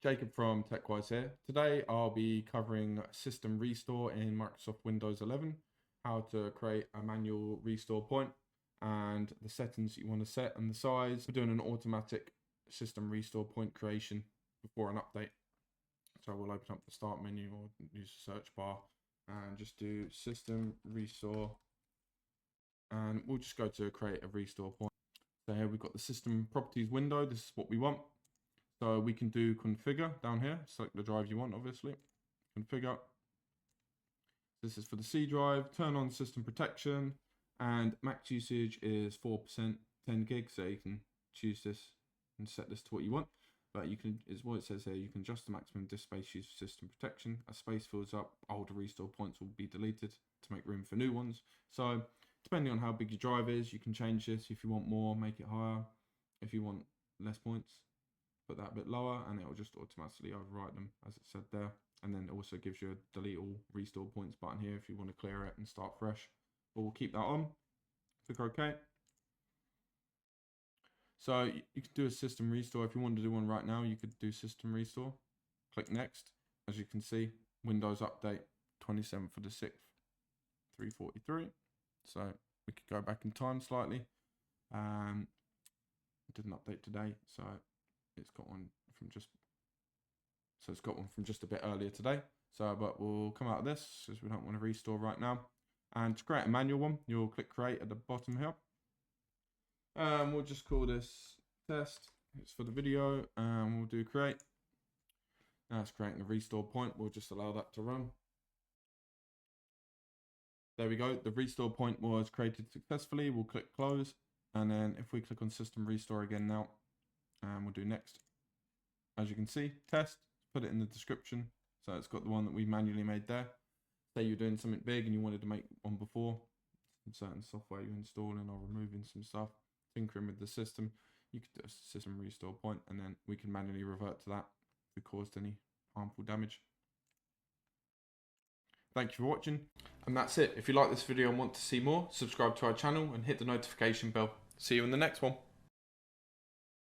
Jacob from TechWise here. Today I'll be covering system restore in Microsoft Windows 11, how to create a manual restore point and the settings you want to set and the size. We're doing an automatic system restore point creation before an update. So we'll open up the start menu or use the search bar and just do system restore, and we'll just go to create a restore point. So here we've got the system properties window. This is what we want. So we can do configure down here, select the drive you want, obviously. Configure. This is for the C drive, turn on system protection, and max usage is 4%, 10 gigs. So you can choose this and set this to what you want. But you can, is what it says here, you can adjust the maximum disk space used for system protection. As space fills up, older restore points will be deleted to make room for new ones. So depending on how big your drive is, you can change this. If you want more, make it higher. If you want less points, put that a bit lower, and it will just automatically overwrite them as it said there. And then it also gives you a delete all restore points button here if you want to clear it and start fresh. But we'll keep that on. Click OK. So you could do a system restore. If you wanted to do one right now, you could do system restore. Click next. As you can see, Windows update 27th of the 6th, 3:43. So we could go back in time slightly. It didn't update today, so it's got one from just a bit earlier today. So, but we'll come out of this because we don't want to restore right now. And to create a manual one, you'll click create at the bottom here. We'll just call this test. It's for the video, and we'll do create. Now it's creating a restore point. We'll just allow that to run. There we go. The restore point was created successfully. We'll click close, and then if we click on system restore again now, and we'll do next. As you can see, test, put it in the description. So it's got the one that we manually made there. Say you're doing something big and you wanted to make one before, some certain software you're installing or removing some stuff, tinkering with the system, you could do a system restore point, and then we can manually revert to that if we caused any harmful damage. Thank you for watching, and that's it. If you like this video and want to see more, subscribe to our channel and hit the notification bell. See you in the next one.